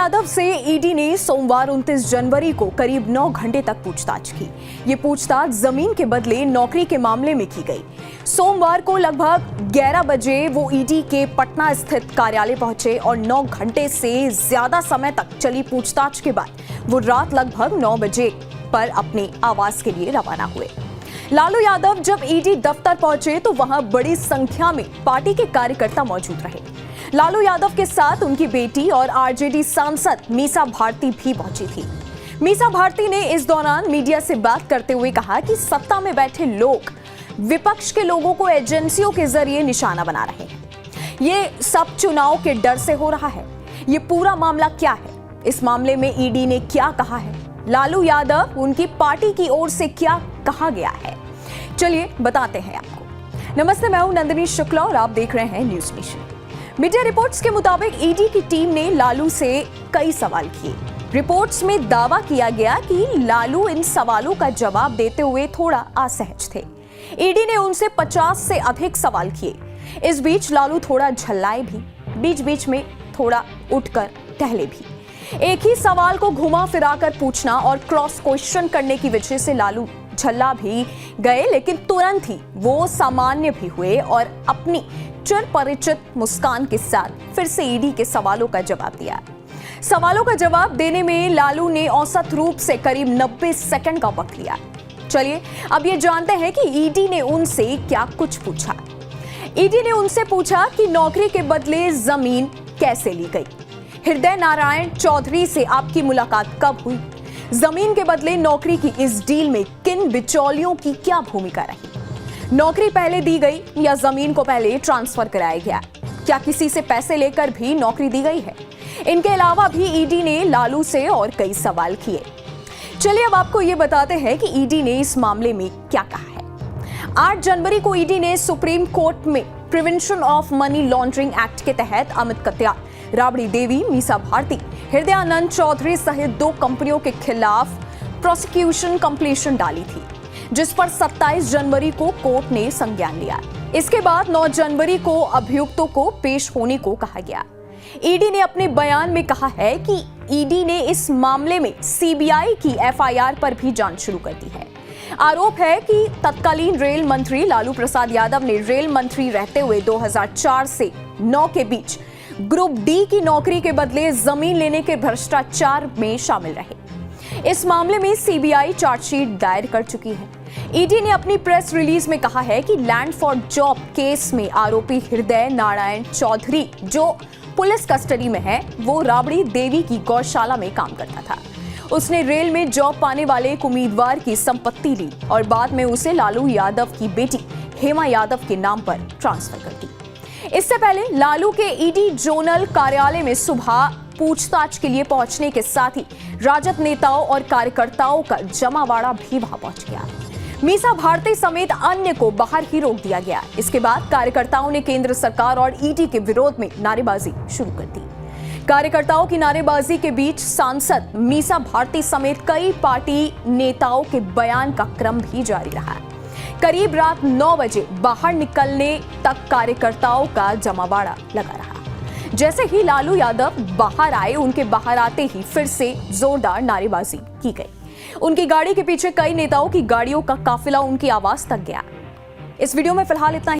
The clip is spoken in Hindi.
यादव से ईडी ने सोमवार 29 जनवरी को करीब 9 घंटे तक पूछताछ की। ये पूछताछ जमीन के बदले नौकरी के मामले में की गई। सोमवार को लगभग 11 बजे वो ईडी के पटना स्थित कार्यालय पहुंचे और 9 घंटे से ज्यादा समय तक चली पूछताछ के बाद वो रात लगभग 9 बजे पर अपने आवास के लिए रवाना हुए। लालू यादव जब ईडी दफ्तर पहुंचे तो वहां बड़ी संख्या में पार्टी के कार्यकर्ता मौजूद रहे। लालू यादव के साथ उनकी बेटी और आरजेडी सांसद मीसा भारती भी पहुंची थी। मीसा भारती ने इस दौरान मीडिया से बात करते हुए कहा कि सत्ता में बैठे लोग विपक्ष के लोगों को एजेंसियों के जरिए निशाना बना रहे हैं। ये सब चुनाव के डर से हो रहा है। ये पूरा मामला क्या है? इस मामले में ईडी ने क्या कहा है? लालू यादव, उनकी पार्टी की ओर से क्या कहा गया है? चलिए बताते हैं आपको। नमस्ते, मैं हूं नंदिनी शुक्ला और आप देख रहे हैं न्यूज नेशन। मीडिया रिपोर्ट्स के मुताबिक ईडी की टीम ने लालू से कई सवाल किए। रिपोर्ट्स में दावा किया गया कि लालू इन सवालों का जवाब देते हुए थोड़ा असहज थे। ईडी ने उनसे 50 से अधिक सवाल किए। इस बीच लालू थोड़ा झल्लाए भी, बीच बीच में थोड़ा उठकर टहले भी। एक ही सवाल को घुमा फिराकर पूछना और क्रॉस क्वेश्चन करने की वजह से लालू झल्ला भी गए, लेकिन तुरंत ही वो सामान्य भी हुए और अपनी चिर परिचित मुस्कान के साथ फिर से ईडी के सवालों का जवाब दिया। सवालों का जवाब देने में लालू ने औसत रूप से करीब 90 सेकंड का वक्त लिया। चलिए अब ये जानते हैं कि ईडी ने उनसे क्या कुछ पूछा। ईडी ने उनसे पूछा कि नौकरी के बदले जमीन कैसे ली गई। हृदय नारायण चौधरी से आपकी मुलाकात कब हुई? जमीन के बदले नौकरी की इस डील में किन बिचौलियों की क्या भूमिका रही? नौकरी पहले दी गई या जमीन को पहले ट्रांसफर कराया गया? क्या किसी से पैसे लेकर भी नौकरी दी गई है? इनके अलावा भी ईडी ने लालू से और कई सवाल किए। चलिए अब आपको ये बताते हैं कि ईडी ने इस मामले में क्या कहा है। 8 जनवरी को ईडी ने सुप्रीम कोर्ट में prevention of money laundering act के तहत अमित कत्याल, राबड़ी देवी, मीसा भारती, हृदयानंद चौधरी सहित 2 कंपनियों के खिलाफ प्रोसिक्यूशन कंप्लीशन डाली थी, जिस पर 27 जनवरी को कोर्ट ने संज्ञान लिया। इसके बाद 9 जनवरी को अभियुक्तों को पेश होने को कहा गया। ईडी ने अपने बयान में कहा है कि ईडी ने इस मामले में सीबीआई की एफआईआर पर भी जांच शुरू कर दी है। आरोप है कि तत्कालीन रेल मंत्री लालू प्रसाद यादव ने रेल मंत्री रहते हुए 2004 से 9 के बीच ग्रुप डी की नौकरी के बदले जमीन लेने के भ्रष्टाचार में शामिल रहे। इस मामले में सीबीआई चार्जशीट दायर कर चुकी है। ईडी ने अपनी प्रेस रिलीज में कहा है कि लैंड फॉर जॉब केस में आरोपी हृदय नारायण चौधरी, जो पुलिस कस्टडी में है, वो राबड़ी देवी की गौशाला में काम करता था। उसने रेल में जॉब पाने वाले एक उम्मीदवार की संपत्ति ली और बाद में उसे लालू यादव की बेटी हेमा यादव के नाम पर ट्रांसफर कर दी। इससे पहले लालू के ईडी जोनल कार्यालय में सुबह पूछताछ के लिए पहुंचने के साथ ही राजद नेताओं और कार्यकर्ताओं का जमावाड़ा भी वहां पहुंच गया। मीसा भारती समेत अन्य को बाहर ही रोक दिया गया। इसके बाद कार्यकर्ताओं ने केंद्र सरकार और ईडी के विरोध में नारेबाजी शुरू कर दी। कार्यकर्ताओं की नारेबाजी के बीच सांसद मीसा भारती समेत कई पार्टी नेताओं के बयान का क्रम भी जारी रहा। करीब रात 9 बजे बाहर निकलने तक कार्यकर्ताओं का जमावाड़ा लगा रहा। जैसे ही लालू यादव बाहर आए, उनके बाहर आते ही फिर से जोरदार नारेबाजी की गई। उनकी गाड़ी के पीछे कई नेताओं की गाड़ियों का काफिला उनकी आवाज तक गया। इस वीडियो में फिलहाल इतना ही।